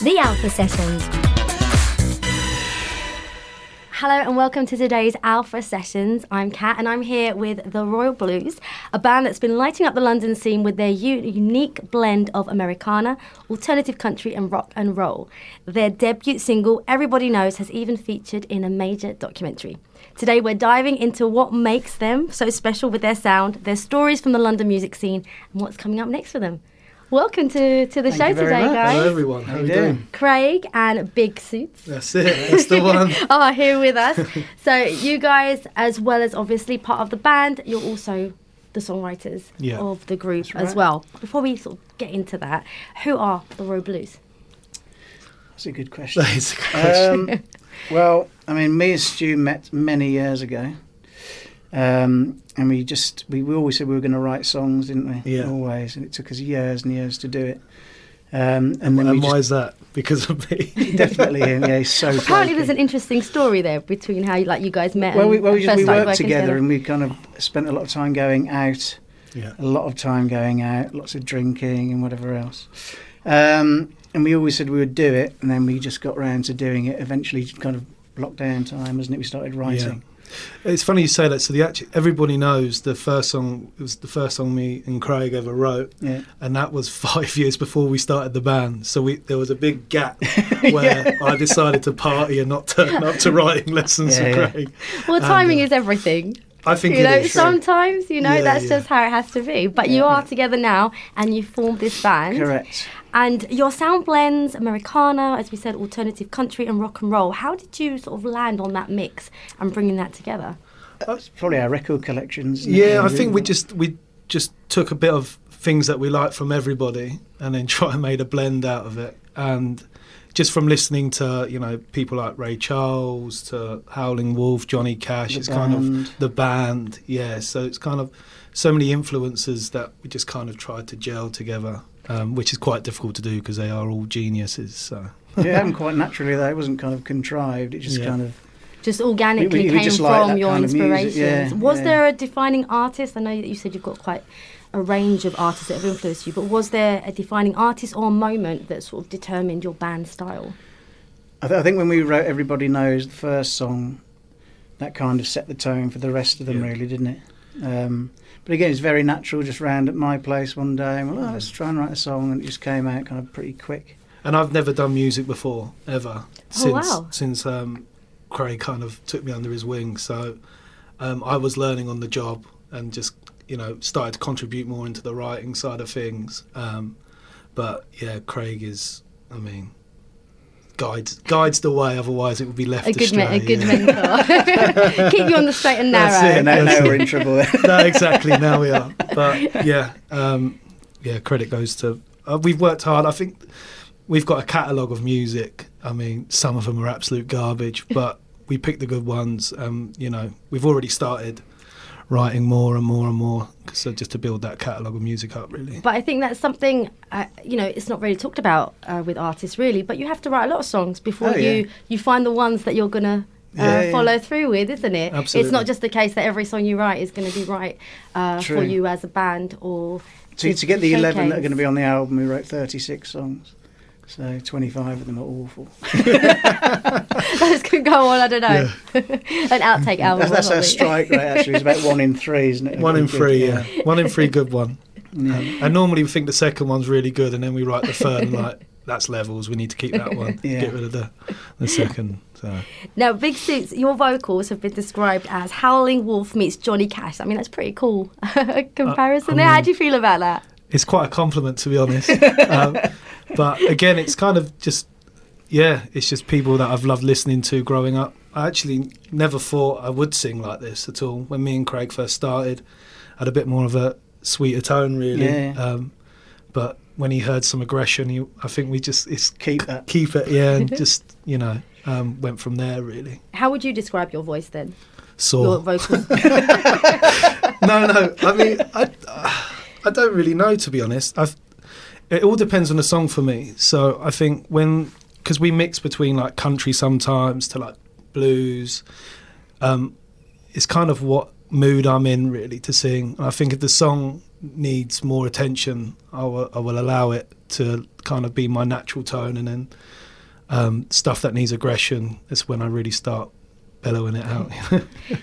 The Alpha Sessions. Hello and welcome to today's Alpha Sessions. I'm Kat and I'm here with the Royal Blues, a band that's been lighting up the London scene with their unique blend of Americana, alternative country and rock and roll. Their debut single, Everybody Knows, has even featured in a major documentary. Today we're diving into what makes them so special with their sound, their stories from the London music scene and what's coming up next for them. Welcome to the show today, guys. Hello, everyone. How are you doing? Craig and Big Suits. That's it. That's the one. Are here with us. So you guys, as well as obviously part of the band, you're also the songwriters of the group as well. Before we sort of get into that, who are the Royal Blues? That's a good question. That is a good question. Well, I mean, me and Stu met many years ago. And we always said we were going to write songs, didn't we? Yeah. Always. And it took us years and years to do it. And why is that? Because of me? Definitely him. Yeah, he's so Apparently there's an interesting story there between how you guys met we first started worked together and we kind of spent a lot of time going out. Yeah. A lot of time going out, lots of drinking and whatever else. And we always said we would do it, and then we just got round to doing it. Eventually, kind of lockdown time, wasn't it? We started writing. Yeah. It's funny you say that. So Everybody Knows, the first song, it was the first song me and Craig ever wrote, and that was 5 years before we started the band. So there was a big gap where I decided to party and not turn up to writing lessons with Craig. Well, timing is everything. I think sometimes that's just how it has to be. But you are together now, and you formed this band. Correct. And your sound blends Americana, as we said, alternative country and rock and roll. How did you sort of land on that mix and bringing that together? That's probably our record collections. Yeah, I think we just took a bit of things that we liked from everybody and then try and made a blend out of it. And just from listening to, people like Ray Charles, to Howling Wolf, Johnny Cash, it's kind of the band. Yeah, so it's kind of so many influences that we just kind of tried to gel together. Which is quite difficult to do because they are all geniuses. So. Yeah, it happened quite naturally though. It wasn't kind of contrived. It just kind of... Just organically we came from your inspirations. Was there a defining artist? I know that you said you've got quite a range of artists that have influenced you, but was there a defining artist or moment that sort of determined your band style? I think when we wrote Everybody Knows, the first song, that kind of set the tone for the rest of them really, didn't it? But again, it's very natural, just round at my place one day, and let's try and write a song, and it just came out kind of pretty quick. And I've never done music before, ever, since wow. Craig kind of took me under his wing. So I was learning on the job and just, started to contribute more into the writing side of things. But yeah, Craig is, guides the way, otherwise it would be left astray. A good mentor. Keep you on the straight and narrow. That's it. Now we're in trouble there. No, exactly, now we are. But credit goes to... we've worked hard. I think we've got a catalogue of music. Some of them are absolute garbage, but we pick the good ones. We've already started writing more and more and more, so just to build that catalogue of music up, really. But I think that's something, it's not really talked about with artists, really, but you have to write a lot of songs before you find the ones that you're going to follow through with, isn't it? Absolutely. It's not just the case that every song you write is going to be right for you as a band or... To get the 11 that are going to be on the album, we wrote 36 songs. So 25 of them are awful. Those could go on, I don't know. An outtake album. That's our strike rate, actually. It's about 1 in 3, isn't it? 1 in 3, yeah. 1 in 3 good one. Yeah. And normally we think the second one's really good, and then we write the third and that's levels, we need to keep that one. Get rid of the second. So. Now, Big Suits, your vocals have been described as Howling Wolf meets Johnny Cash. That's pretty cool comparison there. How do you feel about that? It's quite a compliment, to be honest. But again, it's kind of just, it's just people that I've loved listening to growing up. I actually never thought I would sing like this at all. When me and Craig first started, I had a bit more of a sweeter tone, really. Yeah. But when he heard some aggression, I think we just keep it, and just went from there, really. How would you describe your voice then? Sore. Your vocals? No. I don't really know, to be honest. It all depends on the song for me. So I think because we mix between country sometimes to blues, it's kind of what mood I'm in, really, to sing. And I think if the song needs more attention, I will allow it. to kind of be my natural tone, and then stuff that needs aggression is when I really start bellowing it out.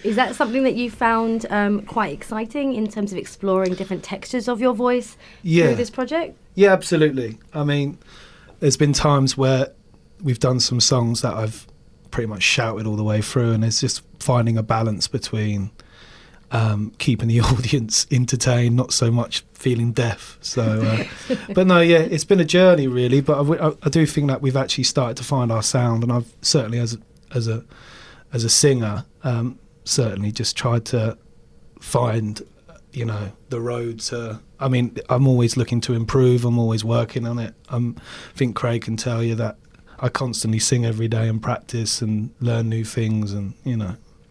Is that something that you found quite exciting in terms of exploring different textures of your voice through this project? Yeah, absolutely. I mean, there's been times where we've done some songs that I've pretty much shouted all the way through, and it's just finding a balance between keeping the audience entertained, not so much feeling deaf. So, but no, yeah, it's been a journey really. But I do think that we've actually started to find our sound, and I've certainly as a singer, certainly just tried to find, the road to. I mean, I'm always looking to improve. I'm always working on it. I think Craig can tell you that I constantly sing every day and practice and learn new things, and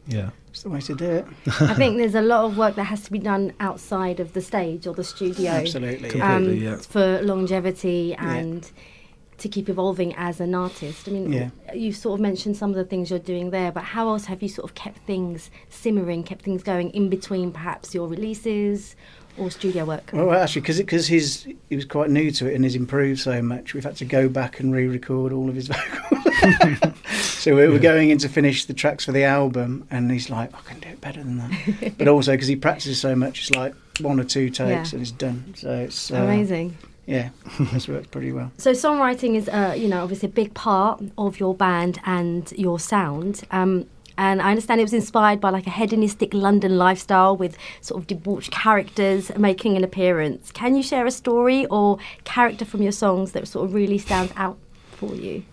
yeah. It's the way to do it. I think there's a lot of work that has to be done outside of the stage or the studio. Absolutely. Completely, yeah. For longevity and to keep evolving as an artist. I mean, you sort of mentioned some of the things you're doing there, but how else have you sort of kept things simmering, kept things going in between perhaps your releases or studio work? Well, actually, because he was quite new to it and has improved so much, we've had to go back and re-record all of his vocals. So we're going in to finish the tracks for the album, and he's like, I can do it better than that. But also because he practices so much, it's like 1 or 2 takes and it's done. So it's amazing. Yeah, it's worked pretty well. So songwriting is, obviously a big part of your band and your sound. And I understand it was inspired by like a hedonistic London lifestyle with sort of debauched characters making an appearance. Can you share a story or character from your songs that sort of really stands out for you?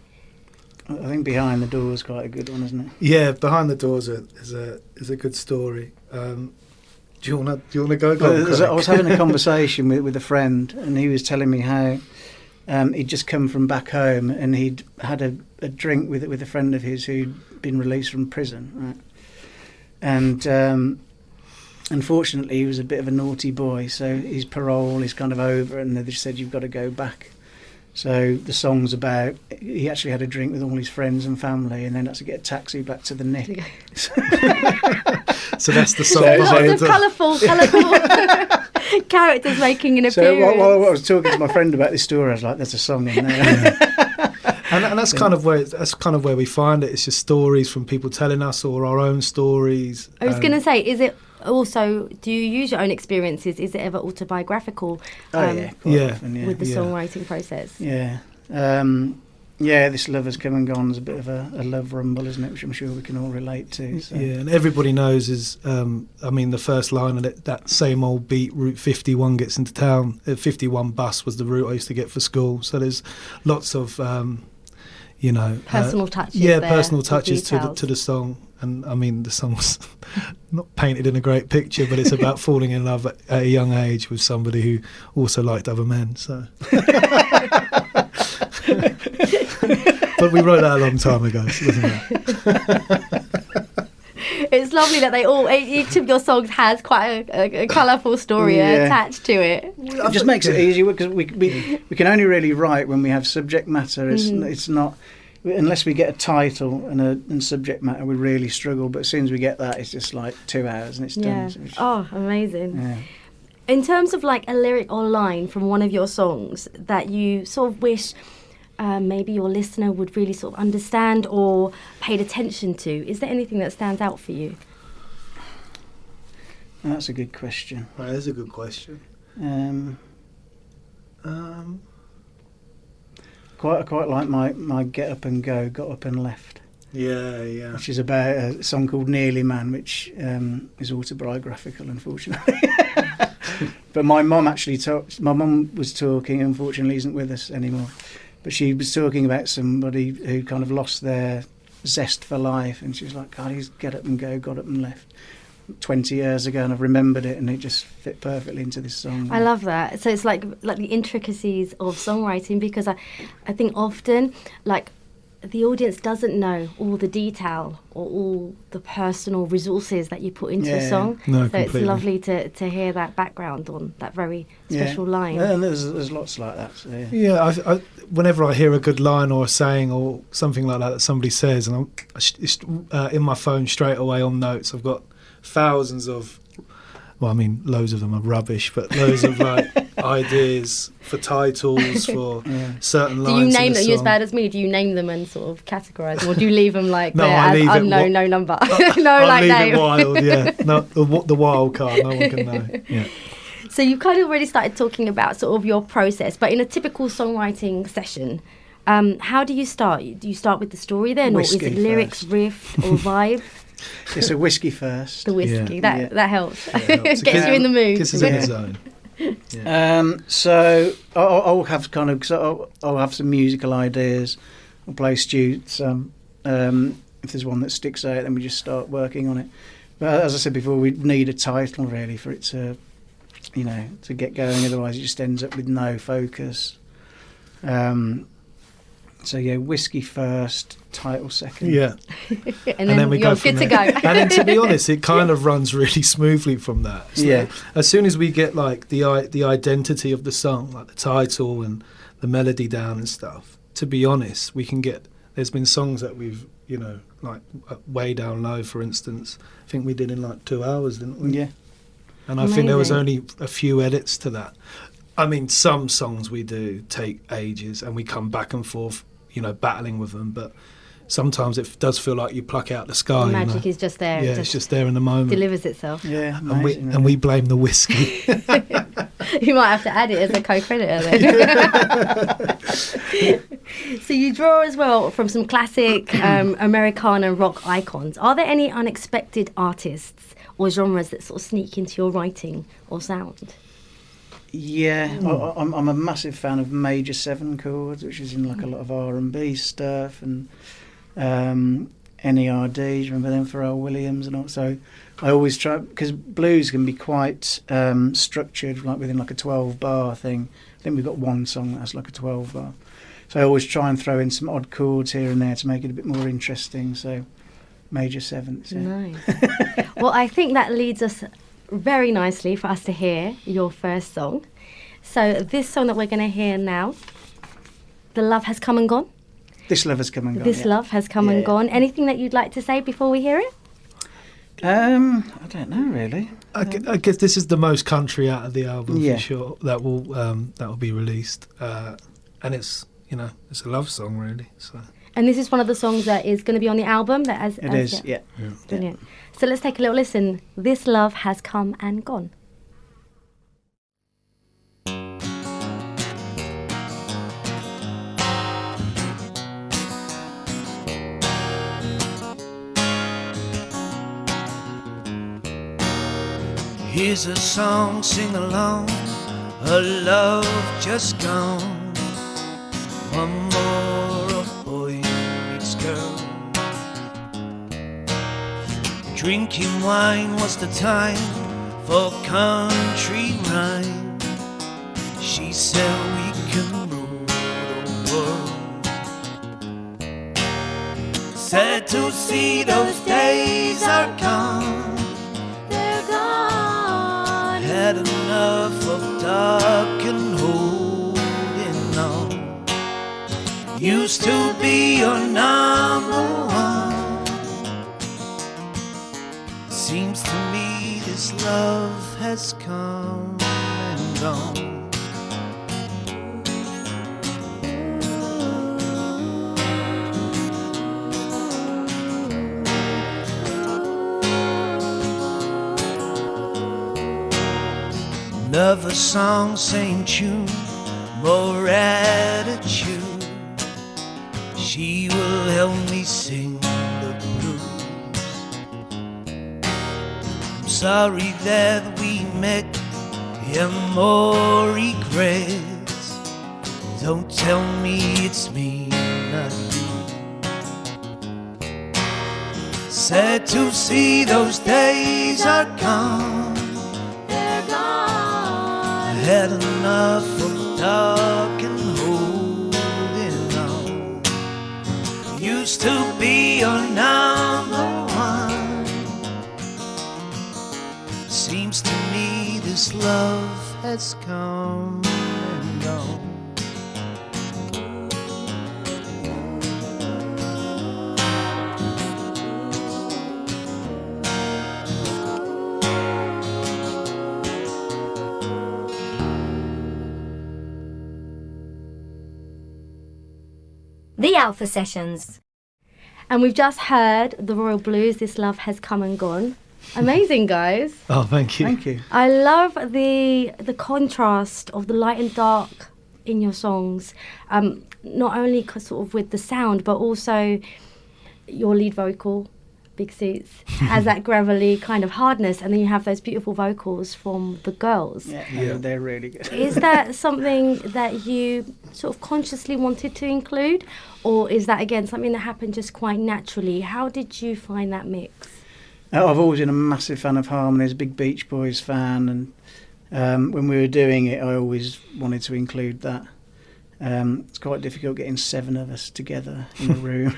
I think Behind the Door is quite a good one, isn't it? Yeah, Behind the Door is a good story. Do you want to go? I was having a conversation with a friend, and he was telling me how he'd just come from back home, and he'd had a drink with a friend of his who'd been released from prison, right? And unfortunately, he was a bit of a naughty boy, so his parole is kind of over, and they just said, you've got to go back. So the song's about, he actually had a drink with all his friends and family, and then had to get a taxi back to the Nick. So that's the song. So lots of colourful characters making an appearance. So while I was talking to my friend about this story, I was like, there's a song in there. And that's kind of where we find it. It's just stories from people telling us, or our own stories. I was going to say, is it also, do you use your own experiences? Is it ever autobiographical? Often, with the songwriting process. This Love Has Come and Gone is a bit of a love rumble, isn't it? Which I'm sure we can all relate to. So. Yeah, and everybody knows is, the first line of it, that same old beat, Route 51 gets into town. 51 bus was the route I used to get for school. So there's lots of, personal touches. Yeah, personal touches to the song. And I mean, the song's not painted in a great picture, but it's about falling in love at a young age with somebody who also liked other men. So, but we wrote that a long time ago, so it doesn't matter. It's lovely that each of your songs has quite a colourful story attached to it. It just makes it easier because we can only really write when we have subject matter. It's not. Unless we get a title and subject matter, we really struggle. But as soon as we get that, it's just like 2 hours and it's done. So amazing. Yeah. In terms of like a lyric or line from one of your songs that you sort of wish maybe your listener would really sort of understand or paid attention to, is there anything that stands out for you? That's a good question. That is a good question. Quite like my Get Up and Go, Got Up and Left. Yeah. Which is about a song called Nearly Man, which is autobiographical, unfortunately. But my mum was talking, unfortunately isn't with us anymore, but she was talking about somebody who kind of lost their zest for life, and she was like, God, he's Get Up and Go, Got Up and Left. 20 years ago, and I've remembered it, and it just fit perfectly into this song. I love that. So it's like the intricacies of songwriting, because I think often like the audience doesn't know all the detail or all the personal resources that you put into a song. No, so completely. It's lovely to hear that background on that very special line. And there's lots like that. So, I whenever I hear a good line or a saying or something like that somebody says, and it's in my phone straight away on notes, I've got thousands of, loads of them are rubbish, but loads of like ideas for titles for certain Do lines. you in name the them? You as song. bad as me? Do you name them and sort of categorise them, or do you leave them like No, there I as leave it unknown, no number, no I'll like leave name? it wild, yeah. No, the wild card, no one can know. Yeah. So you've kind of already started talking about sort of your process, but in a typical songwriting session, how do you start? Do you start with the story then, or is Whiskey it lyrics, first. riff, or vibe? It's a whiskey first. The whiskey, Yeah. that helps. Yeah, it helps. Gets you in the mood. Gets us in Yeah. the zone. So I'll have kind of, cause I'll have some musical ideas. I'll play Stu some. If there's one that sticks out, then we just start working on it. But as I said before, we need a title really for it to, to get going. Otherwise, it just ends up with no focus. So yeah, whiskey first, title second. Yeah. and then we you're go from good to there. go. And then, to be honest, it kind of runs really smoothly from that. It's Yeah. like, as soon as we get like the identity of the song, like the title and the melody down and stuff, to be honest, we can get. There's been songs that we've, like Way Down Low, for instance. I think we did in like 2 hours, didn't we? Yeah. And I think there was Amazing. only a few edits to that. I mean, some songs we do take ages and we come back and forth, battling with them. But sometimes it does feel like you pluck out the sky. The magic is just there. Yeah, it it's just there in the moment. delivers itself. Yeah, And we amazing, and we blame the whiskey. You might have to add it as a co-creditor then. So you draw as well from some classic Americana rock icons. Are there any unexpected artists or genres that sort of sneak into your writing or sound? Yeah, I'm a massive fan of major 7 chords, which is in like a lot of R&B stuff, and NERD. Do you remember them, Pharrell Williams and all? So I always try, because blues can be quite structured, like within like a 12-bar thing. I think we've got one song that's like a 12-bar. So I always try and throw in some odd chords here and there to make it a bit more interesting. So major 7ths. Yeah. Nice. Well, I think that leads us very nicely for us to hear your first song. So this song that we're going to hear now, The Love Has Come and Gone. This Love Has Come and Gone. This yeah. Love Has Come and Yeah. Gone. Anything that you'd like to say before we hear it? I don't know really. I guess this is the most country out of the album Yeah. for sure. That will be released, and it's it's a love song really. So And this is one of the songs that is going to be on the album. It is, yeah. Brilliant. So let's take a little listen. This Love Has Come and Gone. Here's a song, sing along, a love just gone. One more of boy meets girl. Drinking wine was the time for country rhyme. She said we can rule the world. Sad to see those days are gone. Had enough of dark and holding on. Used to be your number one. Seems to me this love has come and gone. Another song, same tune, more attitude. She will help me sing the blues. I'm sorry that we met, and more regrets. Don't tell me it's me, not you. Sad to see those days are gone. Had enough of dark and holding on. Used to be your number one. Seems to me this love has come and gone. The Alpha Sessions. And we've just heard the Royal Blues, This Love Has Come and Gone. Amazing, guys. Oh, thank you. Thank you. I love the contrast of the light and dark in your songs. Not only sort of with the sound, but also your lead vocal, Big Suits, has that gravelly kind of hardness, and then you have those beautiful vocals from the girls. Yeah, they're really good. Is that something that you sort of consciously wanted to include, or is that again something that happened just quite naturally? How did you find that mix? I've always been a massive fan of harmonies, a big Beach Boys fan, and when we were doing it, I always wanted to include that. It's quite difficult getting 7 of us together in a room.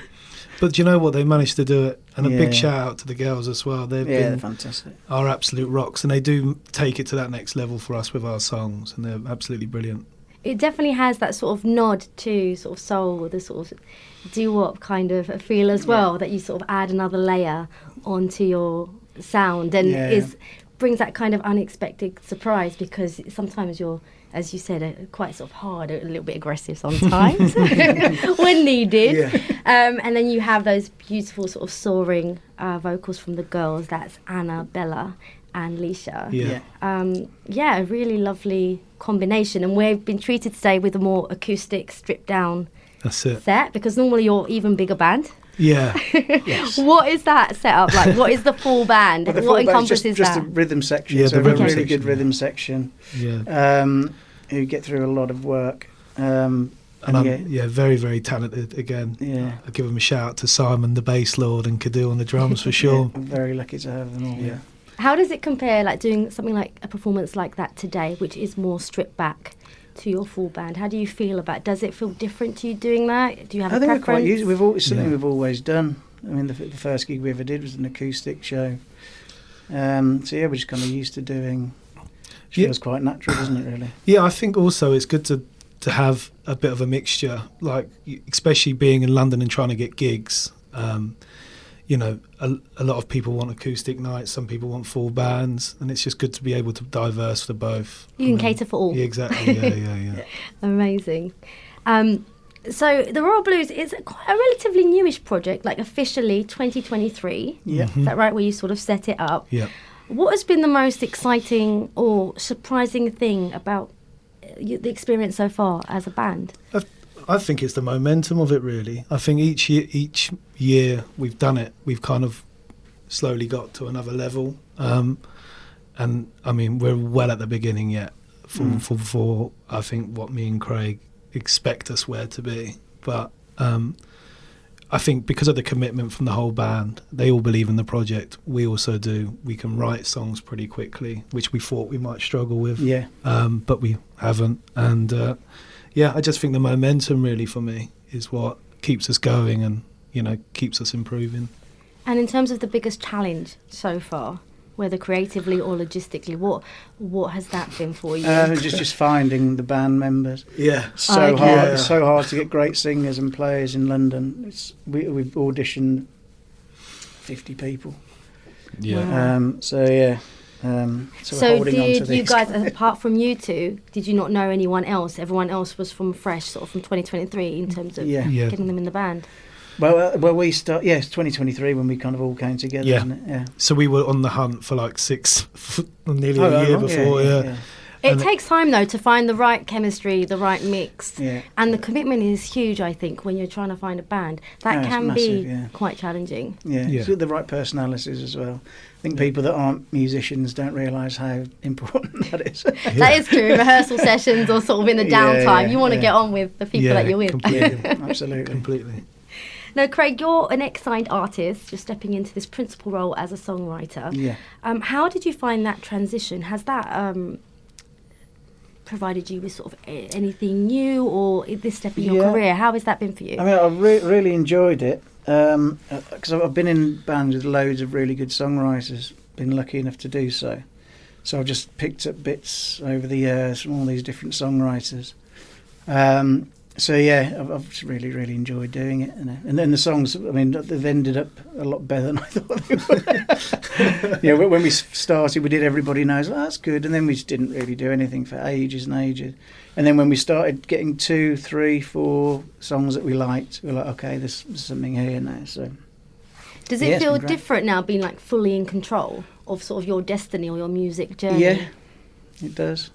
But do you know what? They managed to do it. And a Yeah. big shout out to the girls as well. They've They're been fantastic. our absolute rocks. And they do take it to that next level for us with our songs. And they're absolutely brilliant. It definitely has that sort of nod to sort of soul, the sort of doo-wop kind of feel as well, that you sort of add another layer onto your sound, and brings that kind of unexpected surprise, because sometimes you're, as you said, quite sort of hard, a little bit aggressive sometimes when needed. And then you have those beautiful sort of soaring vocals from the girls. That's Anna, Bella and Leisha. A really lovely combination. And we've been treated today with a more acoustic, stripped down That's it. set, because normally you're even bigger band. Yeah. Yes. What is that setup like? What is the full band? Well, the What full band's encompasses just that? a rhythm section. Yeah, so the we have a rhythm really section, good rhythm section. Yeah. Who get through a lot of work. And I'm very, very talented again. Yeah. I give them a shout out to Simon, the bass lord, and Kadil on the drums for sure. I'm very lucky to have them all. Yeah. How does it compare, like doing something like a performance like that today, which is more stripped back, to your full band? How do you feel about it? Does it feel different to you doing that? Do you have I a think preference? we're quite used. We've always something we've always done. I mean, the first gig we ever did was an acoustic show. We're just kind of used to doing. Which feels quite natural, doesn't it? Really. Yeah, I think also it's good to have a bit of a mixture, like especially being in London and trying to get gigs. A lot of people want acoustic nights, some people want full bands, and it's just good to be able to diverse for both. You can cater for all. Yeah, exactly. Yeah. Amazing. So the Royal Blues is quite a relatively newish project, like officially 2023. Yeah. Is that right, where you sort of set it up? Yeah. What has been the most exciting or surprising thing about the experience so far as a band? I think it's the momentum of it, really. I think each year we've done it, we've kind of slowly got to another level. And I mean, we're well at the beginning yet for I think what me and Craig expect us where to be. But I think because of the commitment from the whole band, they all believe in the project. We also do. We can write songs pretty quickly, which we thought we might struggle with. Yeah. But we haven't. And I just think the momentum really for me is what keeps us going and, keeps us improving. And in terms of the biggest challenge so far, whether creatively or logistically, what has that been for you? Just finding the band members. Yeah. So Okay. hard. It's so hard to get great singers and players in London. We've auditioned 50 people. Yeah. So we're holding on to did you this. guys, apart from you two, did you not know anyone else? Everyone else was from fresh, sort of from 2023 in terms of Yeah. Yeah. getting them in the band? Well, we start. It's 2023 when we kind of all came together, Yeah. isn't it? Yeah. So we were on the hunt for like nearly Oh, a year right, before. Yeah. It And takes time though to find the right chemistry, the right mix, Yeah. and the commitment is huge. I think when you're trying to find a band, that Yeah, it's can massive, be yeah. quite challenging. Yeah, Yeah. It's got the right personalities as well. I think people that aren't musicians don't realise how important that is. That is true. Rehearsal sessions or sort of in the Yeah, downtime, yeah, you want to yeah. get on with the people that you're with. Completely. Absolutely. completely. Now, Craig, you're an ex-signed artist. You're stepping into this principal role as a songwriter. Yeah. How did you find that transition? Has that provided you with sort of anything new, or this step in your Yeah. career? How has that been for you? I mean, I really enjoyed it because I've been in bands with loads of really good songwriters. Been lucky enough to do so. So I've just picked up bits over the years from all these different songwriters. So yeah, I've just really enjoyed doing it, and then the songs. I mean, they've ended up a lot better than I thought they would. You know, when we started, we did Everybody Knows. Oh, that's good, and then we just didn't really do anything for ages and ages. And then when we started getting 2, 3, 4 songs that we liked, we were like, okay, there's something here now. So does it feel different now, being like fully in control of sort of your destiny or your music journey? Yeah, it does.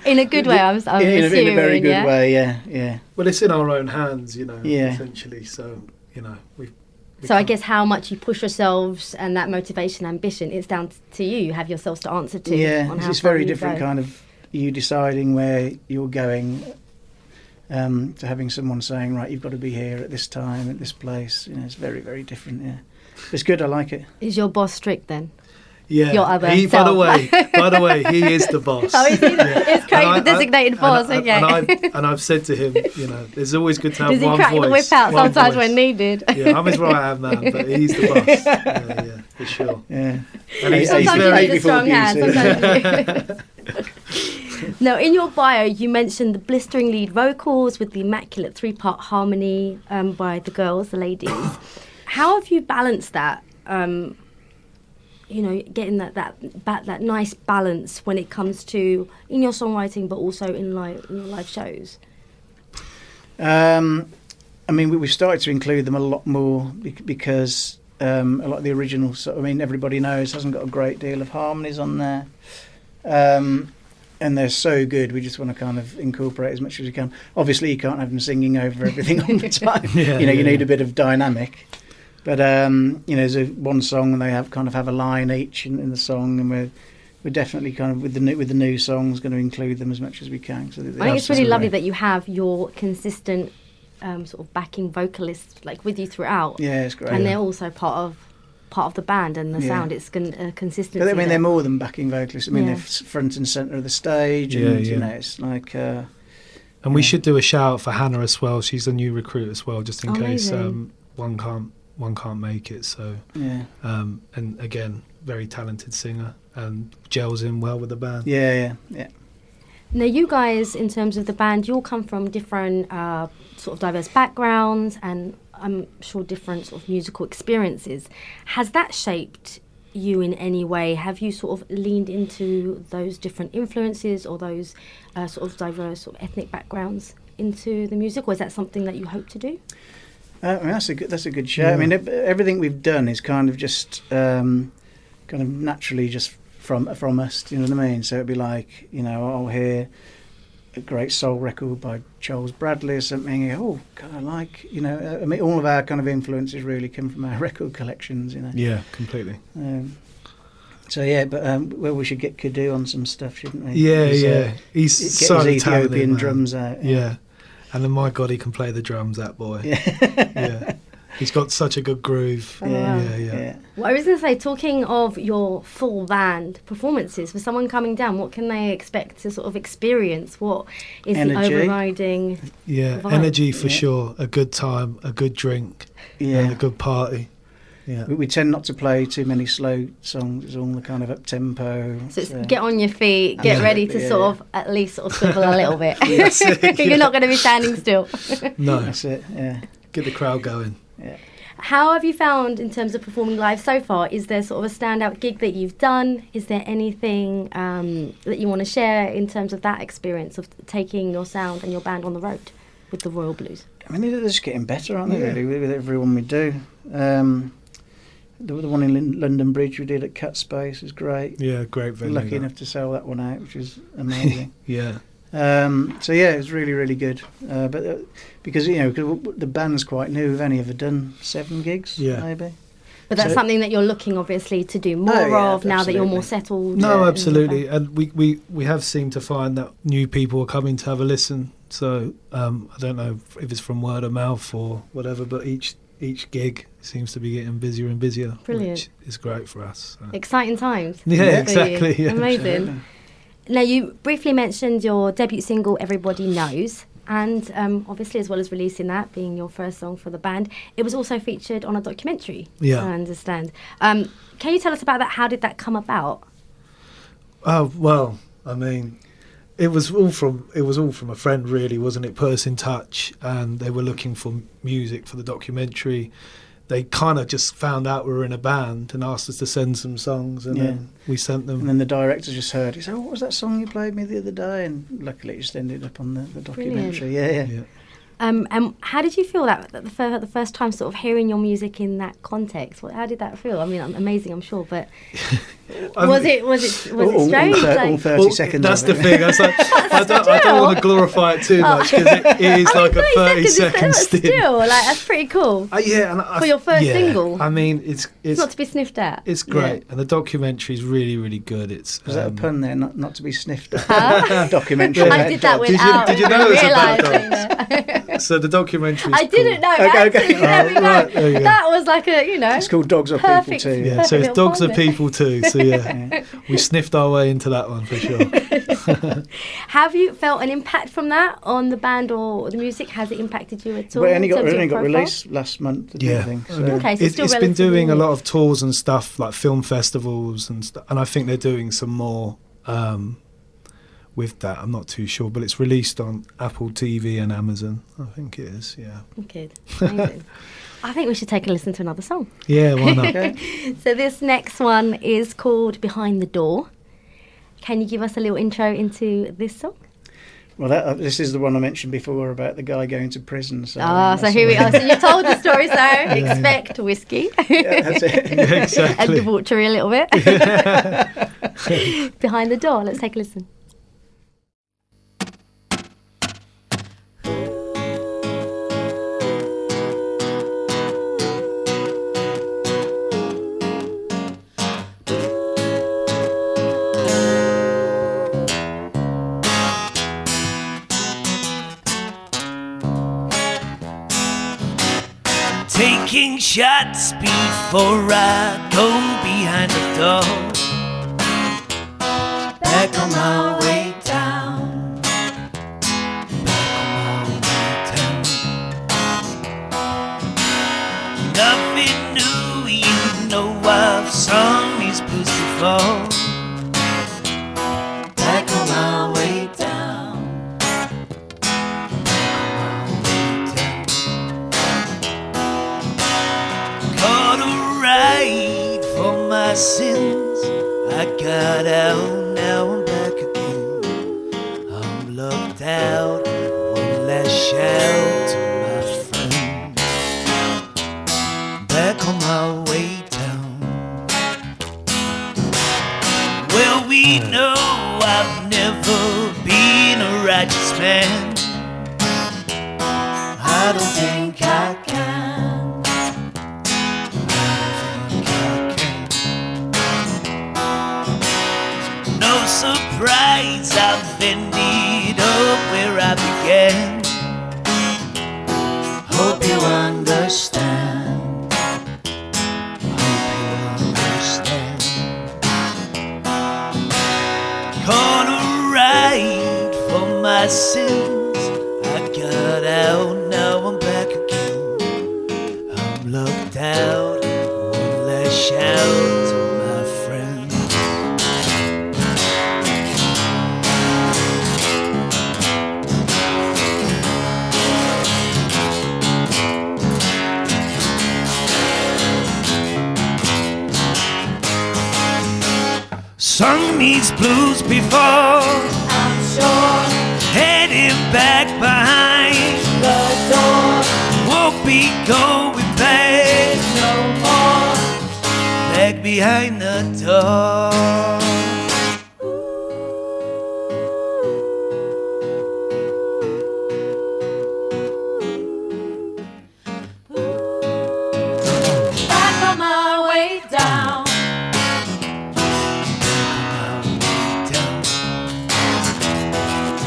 In a good way, I'm assuming. In a very good way, yeah. Well, it's in our own hands, you know, Yeah. essentially. So, you know, So I guess how much you push yourselves and that motivation, ambition, it's down to you. You have yourselves to answer to. Yeah, on how it's far very you different go. kind of you deciding where you're going to having someone saying, right, you've got to be here at this time, at this place. You know, it's very different, yeah. It's good, I like it. Is your boss strict then? Yeah. Your other By self. the way, he is the boss. Oh, is he? Yeah. It's Craig, the designated boss, and okay. I've said to him, you know, there's always good to have Does he one crack voice. the whip out one sometimes voice. when needed? Yeah, I'm his right-hand man, but he's the boss. Yeah, for sure. Yeah. And he's Sometimes you very... need a strong hand. Sometimes Now, in your bio, you mentioned the blistering lead vocals with the immaculate 3-part harmony by the girls, the ladies. How have you balanced that? You know, getting that nice balance when it comes to in your songwriting, but also in your live shows. I mean, we've started to include them a lot more because a lot of the original. I mean, Everybody Knows hasn't got a great deal of harmonies on there, and they're so good. We just want to kind of incorporate as much as we can. Obviously, you can't have them singing over everything all the time. You need a bit of dynamic. But you know, there's one song and they have a line each in the song, and we're definitely kind of with the new songs going to include them as much as we can. So I think it's really lovely that you have your consistent sort of backing vocalists like with you throughout. Yeah, it's great. And they're also part of the band and the sound. It's consistency. But I mean, there. they're more than backing vocalists. I mean, they're front and centre of the stage, and you know, it's like. And we should do a shout out for Hannah as well. She's a new recruit as well, just in case one can't make it. So and again, very talented singer and gels in well with the band. Yeah. Now, you guys, in terms of the band, you all come from different sort of diverse backgrounds, and I'm sure different sort of musical experiences. Has that shaped you in any way? Have you sort of leaned into those different influences or those sort of diverse sort of ethnic backgrounds into the music, or is that something that you hope to do? I mean, that's a good show. Yeah. I mean, everything we've done is kind of just kind of naturally just from us. Do you know what I mean? So it'd be like, you know, I'll hear a great soul record by Charles Bradley or something. Oh, kind of like, you know, I mean, all of our kind of influences really come from our record collections. You know. Yeah, completely. So yeah, but well, we should get Kudu on some stuff, shouldn't we? Yeah. He's get so his talented, Ethiopian man. drums out. Yeah. And then, my God, he can play the drums, that boy. Yeah. He's got such a good groove. Yeah. Well, I was going to say, talking of your full band performances, for someone coming down, what can they expect to sort of experience? What is the overriding vibe? Energy for sure. A good time, a good drink, and a good party. Yeah. We tend not to play too many slow songs. It's all the kind of up tempo. So it's get on your feet, get ready to sort of at least sort of swivel a little bit. You're not going to be standing still. No, that's it. Yeah, get the crowd going. Yeah. How have you found in terms of performing live so far? Is there sort of a standout gig that you've done? Is there anything that you want to share in terms of that experience of taking your sound and your band on the road with the Royal Blues? I mean, they're just getting better, aren't they? Really, with everyone we do. The one in London Bridge we did at Cut Space was great. Yeah, great venue. Lucky enough to sell that one out, which was amazing. Yeah. So yeah, it was really good. But because you know, cause the band's quite new, we've only ever done 7 gigs, maybe. But that's something that you're looking, obviously, to do more of now that you're more settled. No, absolutely, and we have seemed to find that new people are coming to have a listen. So I don't know if it's from word of mouth or whatever, but each gig seems to be getting busier and busier. Brilliant. Which is great for us. So. Exciting times. Yeah, exactly. Yeah. Amazing. Absolutely. Now, you briefly mentioned your debut single, Everybody Knows, and obviously, as well as releasing that, being your first song for the band, it was also featured on a documentary, I understand. Can you tell us about that? How did that come about? Oh, well, I mean, It was all from a friend, really, wasn't it? Put us in touch, and they were looking for music for the documentary. They kind of just found out we were in a band and asked us to send some songs, and then we sent them. And then the director just heard. He said, "Oh, what was that song you played me the other day?" And luckily, it just ended up on the documentary. Yeah. And how did you feel that the first time sort of hearing your music in that context? How did that feel? I mean, amazing, I'm sure, but was it strange? All 30 seconds. That's of the it. thing. I don't want to glorify it too much, because it is like a 30-second stint. Still, like, that's pretty cool. And for your first single. I mean, it's not to be sniffed at. It's great, and the documentary is really, really good. Was that a pun there? Not to be sniffed at. Documentary. I did that without did you know it was about realising. So the documentary. I didn't know. Okay. There we go. Right, there you go. That was like a, It's called Dogs Are People perfect. Too. Yeah, so it's Dogs Are People Too. So Yeah. we sniffed our way into that one for sure. Have you felt an impact from that on the band or the music? Has it impacted you at all? Well, it in terms of only your got profile? released last month. I think. So. Okay, so it's still been doing a relatively lot of tours and stuff, like film festivals and I think they're doing some more with that. I'm not too sure, but it's released on Apple TV and Amazon. I think it is. Yeah. Good. Amazing. I think we should take a listen to another song. Yeah, why not? Okay. So this next one is called Behind the Door. Can you give us a little intro into this song? Well, this is the one I mentioned before about the guy going to prison. So, so here we are. So you told the story, so expect whiskey. Yeah, that's it. Yeah, exactly. And debauchery a little bit. Behind the Door. Let's take a listen. Taking shots before I go behind the door. Back on my way down. Back on my way down. Nothing new, you know I've sung these blues before. Back on my way down. For my sins, I got out, now I'm back again. I'm locked out, one last shout to my friends. Back on my way down. Well, we know I've never been a righteous man. I don't think I can. No surprise, I've ended up where I began. Hope you understand. Hope you understand. Caught a ride for my sins. I got out, now I'm back again. I'm locked out, one last shout to my friend. Sung these blues before, I'm sure. Heading back behind the door. Won't be going back no more. Back behind the door. Back on my way down.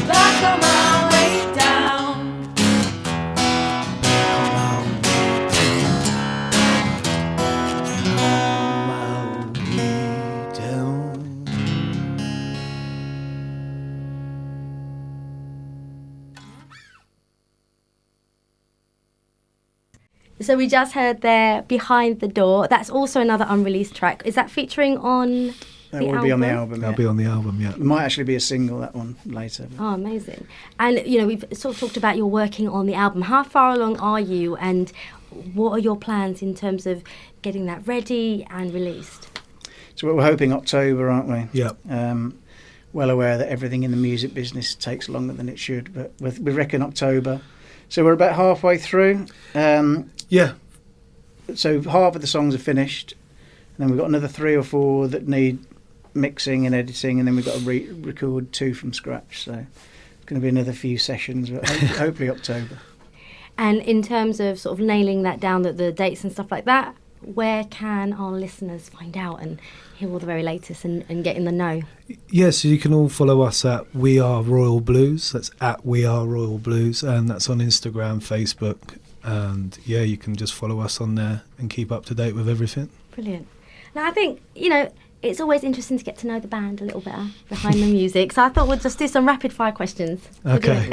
Back on my way down. So we just heard there Behind the Door. That's also another unreleased track. Is that featuring on That will be on the album. That'll Yeah. be on the album, yeah. It might actually be a single, that one, later. Oh, amazing. And, we've sort of talked about you're working on the album. How far along are you, and what are your plans in terms of getting that ready and released? So we're hoping October, aren't we? Yeah. Well aware that everything in the music business takes longer than it should, but we reckon October. So we're about halfway through. Yeah. So half of the songs are finished, and then we've got another 3 or 4 that need mixing and editing, and then we've got to record 2 from scratch. So it's going to be another few sessions, but hopefully October. And in terms of sort of nailing that down, the dates and stuff like that, where can our listeners find out and hear all the very latest and get in the know? Yeah, so you can all follow us at We Are Royal Blues. That's at We Are Royal Blues, and that's on Instagram, Facebook, and yeah, you can just follow us on there and keep up to date with everything. Brilliant. Now, I think, it's always interesting to get to know the band a little better behind the music, so I thought we'd just do some rapid fire questions. Okay.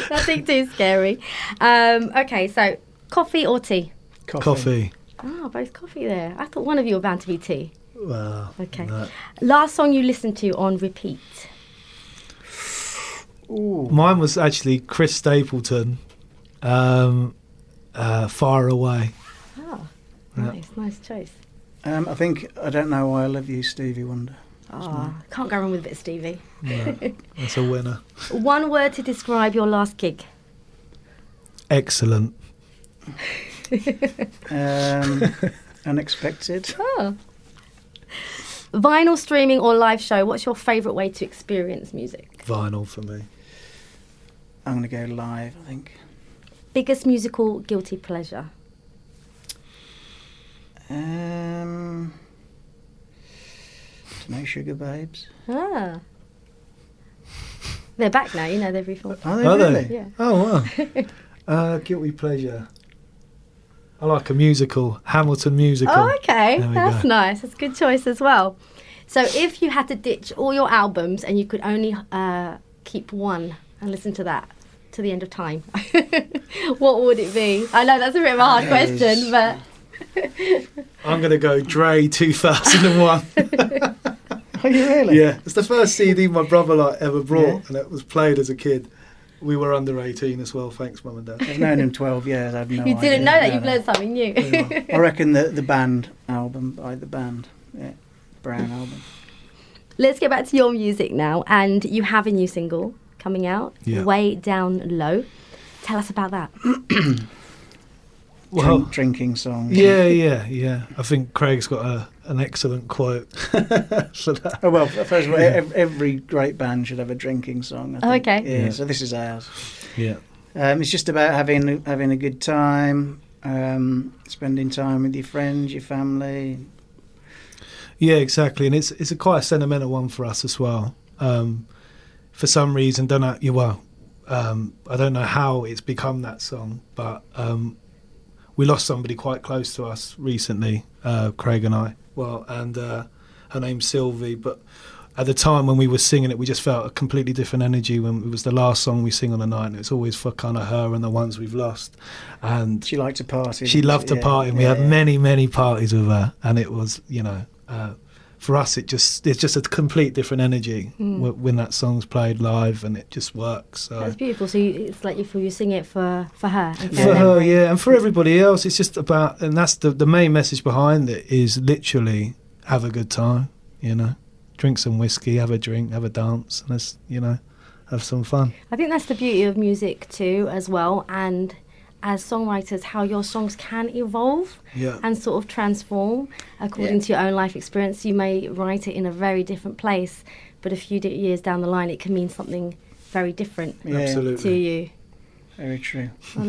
Nothing too scary. Okay, so coffee or tea? Coffee. Oh, both coffee there. I thought one of you were bound to be tea. Well, Okay. no. Last song you listened to on repeat? Ooh. Mine was actually Chris Stapleton, Far Away. Oh, Yeah. nice choice. I think I Don't Know Why I Love You, Stevie Wonder. Oh, can't go wrong with a bit of Stevie. No, that's a winner. One word to describe your last gig? Excellent. Unexpected. Oh. Vinyl streaming or live show, what's your favourite way to experience music? Vinyl for me. I'm going to go live, I think. Biggest musical guilty pleasure? No Sugar Babes. Ah. They're back now, they've reformed. Are they Are they? really? Yeah. Oh, wow. Guilty pleasure. I like a musical, Hamilton musical. Oh, okay. There we That's go. nice. That's a good choice as well. So if you had to ditch all your albums and you could only keep one and listen to that to the end of time, what would it be? I know that's a bit of a hard question, but... I'm going to go Dre 2001. Are you really? Yeah, it's the first CD my brother ever brought, Yeah. and it was played as a kid. We were under 18 as well, thanks Mum and Dad. I've known him 12 years. I had no You idea. didn't know that. No, You've no. learned something new. I reckon the band album by the band. Yeah, Brown album. Let's get back to your music now. And you have a new single coming out, Yeah. Way Down Low. Tell us about that. Well, Drinking song. yeah. I think Craig's got an excellent quote for that. Oh, well, first of all, every great band should have a drinking song. I think. Okay. Yeah, Yeah. so this is ours. Yeah. It's just about having a good time, spending time with your friends, your family. Yeah, exactly, and it's quite a sentimental one for us as well. For some reason, I don't know how it's become that song, but we lost somebody quite close to us recently, Craig and I. Well, and her name's Sylvie, but at the time when we were singing it, we just felt a completely different energy when it was the last song we sing on the night, and it's always for kind of her and the ones we've lost. And She liked to party. she loved to party, and we had many parties with her, and it was, for us, it's just a complete different energy when that song's played live, and it just works. So. That's beautiful. So it's like you sing it for her. And For her, yeah, and for everybody else, it's just about, and that's the main message behind it is literally have a good time, drink some whiskey, have a drink, have a dance, and let's, have some fun. I think that's the beauty of music too, as well, and as songwriters, how your songs can evolve Yeah. and sort of transform according to your own life experience. You may write it in a very different place, but a few years down the line, it can mean something very different Yeah, Absolutely. to you. very true. Oh,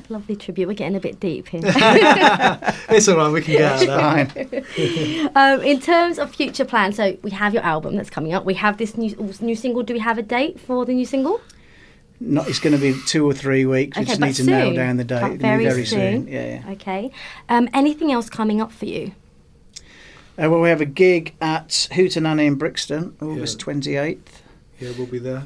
lovely tribute. We're getting a bit deep here. It's all right, we can get out of that. Fine. In terms of future plans, so we have your album that's coming up. We have this new single. Do we have a date for the new single? It's going to be 2 or 3 weeks. We Okay, just but need to nail soon. down the date. But It'll be very very soon. soon. Yeah. Okay. Anything else coming up for you? Well, we have a gig at Hootenanny in Brixton, August 28th. Yeah, we'll be there.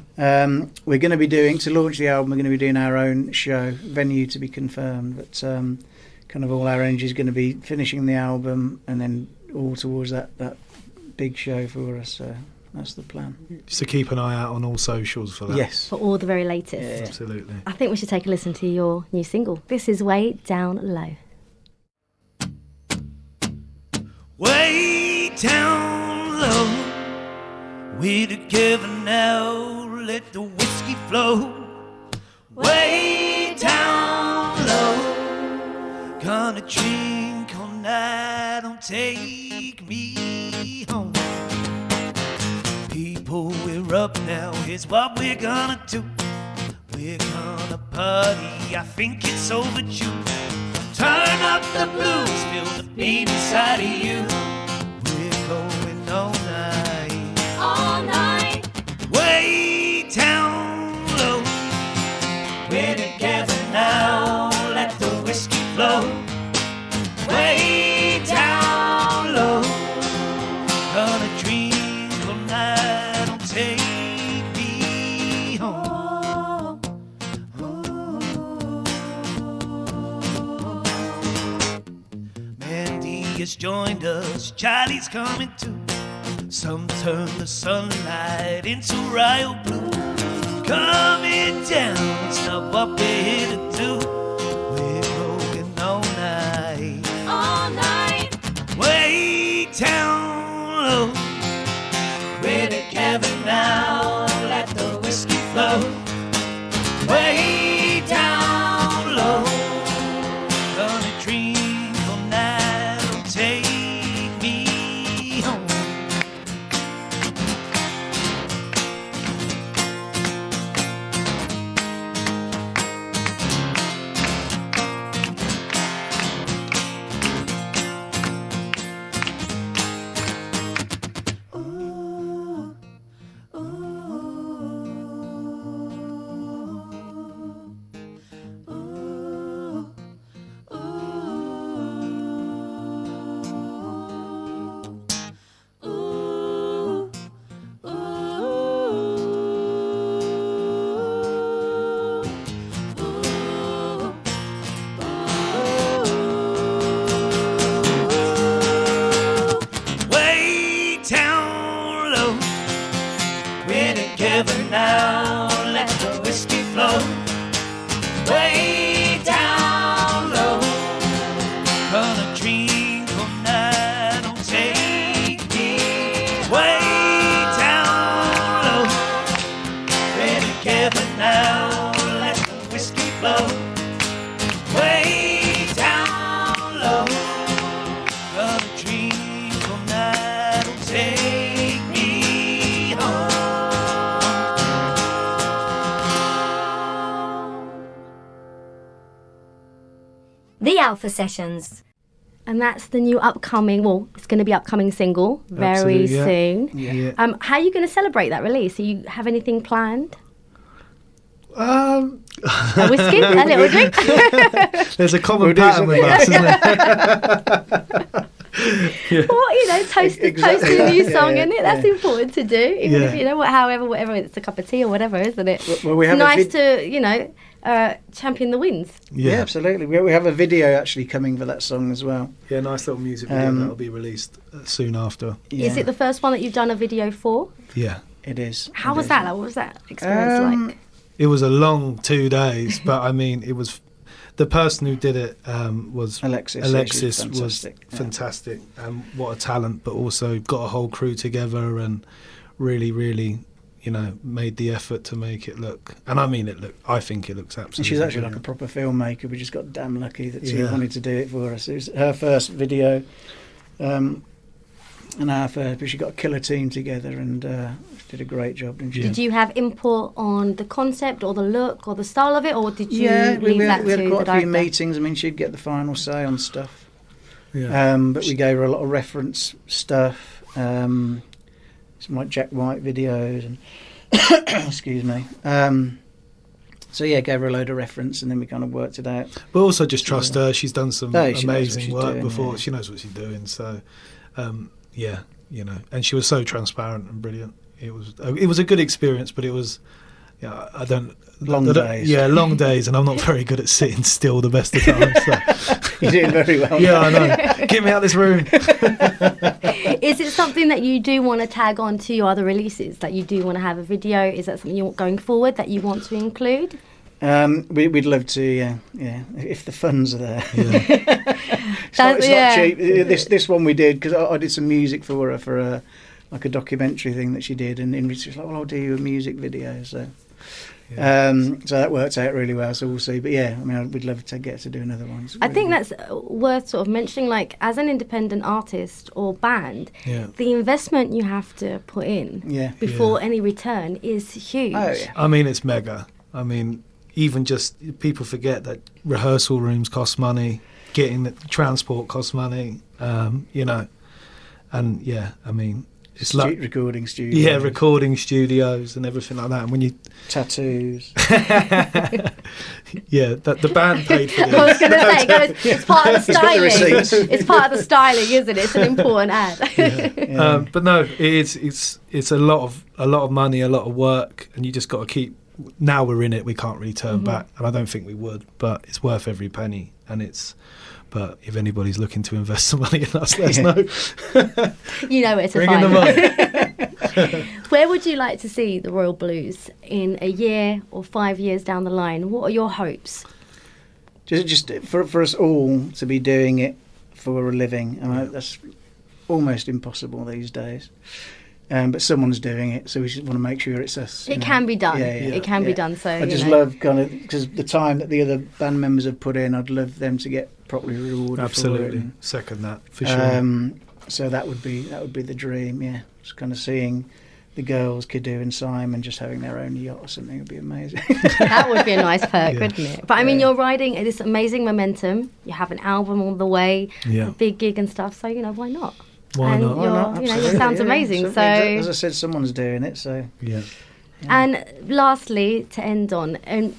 We're going to be doing, to launch the album, we're going to be doing our own show, venue to be confirmed, but kind of all our energy is going to be finishing the album and then all towards that big show for us. So that's the plan. Just to keep an eye out on all socials for that. Yes. For all the very latest. Yeah. Absolutely. I think we should take a listen to your new single. This is Way Down Low. Way down low, we together now, let the whiskey flow. Way down low, gonna drink all night, don't take me home. People, we're up now, here's what we're gonna do. We're gonna party, I think it's overdue. Turn up the blues, feel the beat inside of you. We're going all night. All night. Way down low. We're together now, let the whiskey flow. Way down low. Gonna drink all night, don't take me home. Mandy has joined us, Charlie's coming too. Some turn the sunlight into royal blue. Coming down, it's not what we're here to do. We're going all night. All night. Way down low. We're together now, let the whiskey flow. Way down low. Gonna drink all night, don't take me home. Way down low. We're together now, let the whiskey flow. Way down low. Gonna drink all night, don't take me. Way down low. We're together now, let the whiskey flow. Way down low. Gonna drink all night, don't take me home. The Alpha Sessions. And that's the new upcoming, well, it's going to be upcoming single very Absolutely, yeah. soon. Yeah. How are you going to celebrate that release? Do you have anything planned? A whiskey? A little drink? There's a common We'll do pattern with something. us, isn't there? Or, you know, toasting a new song, Yeah, isn't it? That's yeah. important to do. Even if, Yeah. you know, whatever, it's a cup of tea or whatever, isn't it? Well, we It's have a nice vid- to, you know, champion the wins. Yeah, absolutely. We have a video actually coming for that song as well. Yeah, nice little music video Um, that'll be released soon after. Yeah, Is it the first one that you've done a video for? Yeah. It is. How It was is. that? Like, what was that experience like? It was a long 2 days, but I mean, it was the person who did it was Alexis. Alexis Yeah, she's was fantastic. Yeah. fantastic, and what a talent! But also got a whole crew together and really, you know, made the effort to make it look. And I mean, I think it looks And absolutely. she's actually like a brilliant. proper filmmaker. We just got damn lucky that she Yeah. wanted to do it for us. It was her first video, and our first. But she got a killer team together and did a great job. Didn't she? Did you have input on the concept or the look or the style of it, or did you Yeah, we leave that had to the quite a few director? meetings. I mean, she'd get the final say on stuff. Yeah. But we gave her a lot of reference stuff, some like Jack White videos, and excuse me. So yeah, gave her a load of reference, and then we kind of worked it out. But also just trust her. She's done some No, she knows what amazing she's work doing, before. yeah. She knows what she's doing. So, yeah, you know, and she was so transparent and brilliant. It was a good experience, but it was yeah, I don't. Long I don't- days. Yeah, long days, and I'm not very good at sitting still the best of times. So. You're doing very well. Yeah, I know. Get me out of this room. Is it something that you do want to tag on to your other releases? That you do want to have a video? Is that something you want going forward that you want to include? We'd love to, yeah, if the funds are there. Yeah. It's not yeah. cheap. This one we did because I did some music for her for a like a documentary thing that she did, and she was like, "Well, I'll do you a music video." So, so that worked out really well. So we'll see. But yeah, I mean, we'd love to get to do another one. I think that's worth sort of mentioning. Like, as an independent artist or band, Yeah. the investment you have to put in before any return is huge. Oh yeah. I mean, it's mega. I mean, even just people forget that rehearsal rooms cost money, getting the transport costs money. You know, and yeah, I mean. It's like Recording studios. Yeah, recording studios and everything like that. And when you Tattoos. yeah, the band paid for this. I was going to say, it's part of the He's got the styling. receipts. It's part of the styling, isn't it? It's an important ad. Yeah. But no, it's a lot of money, a lot of work, and you just got to keep. Now we're in it, we can't really turn back, and I don't think we would. But it's worth every penny, and it's. But if anybody's looking to invest some money in us, let us know. You know where to Bring in find the them. money. Where would you like to see the Royal Blues in a year or 5 years down the line? What are your hopes? Just for us all to be doing it for a living. I mean, that's almost impossible these days. But someone's doing it, so we just want to make sure it's us. It can be done. Yeah, It can be done. So I just love kind of because the time that the other band members have put in, I'd love them to get properly rewarded. Absolutely, for it. second that for sure. So that would be the dream. Yeah, just kind of seeing the girls, Kidoo and Simon, just having their own yacht or something would be amazing. That would be a nice perk, Yeah. wouldn't it? But I mean, Yeah. you're riding this amazing momentum. You have an album on the way, Yeah. a big gig and stuff. So why not? Why and not? Why not? It Absolutely, sounds yeah. amazing. So, as I said, someone's doing it. So Yeah. and lastly, to end on, and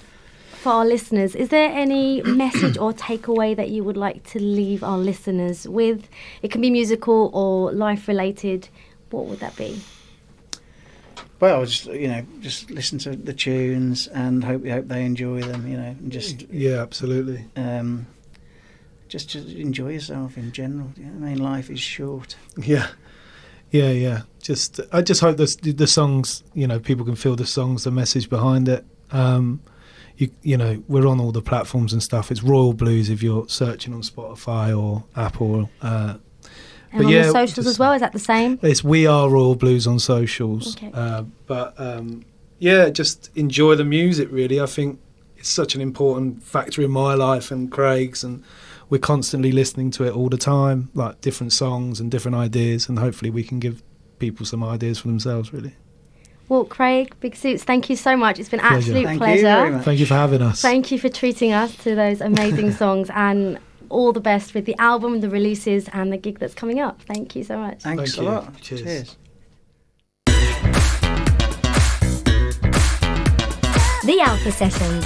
for our listeners, is there any message or takeaway that you would like to leave our listeners with? It can be musical or life related. What would that be? well, just listen to the tunes and hope they enjoy them. And just Yeah, absolutely. just enjoy yourself in general. I mean, life is short. Yeah. I just hope the songs, people can feel the songs, the message behind it. We're on all the platforms and stuff. It's Royal Blues if you're searching on Spotify or Apple. And But on yeah, the socials just- as well, is that the same? It's We Are Royal Blues on socials. Okay. Just enjoy the music, really. I think it's such an important factor in my life and Craig's, and we're constantly listening to it all the time, like different songs and different ideas, and hopefully we can give people some ideas for themselves, really. Well, Craig, Big Suits, thank you so much. It's been an Pleasure. absolute Thank pleasure. you very much. Thank you for having us. Thank you for treating us to those amazing songs, and all the best with the album, the releases, and the gig that's coming up. Thank you so much. Thanks Thank a you. lot. Cheers. The Alpha Sessions.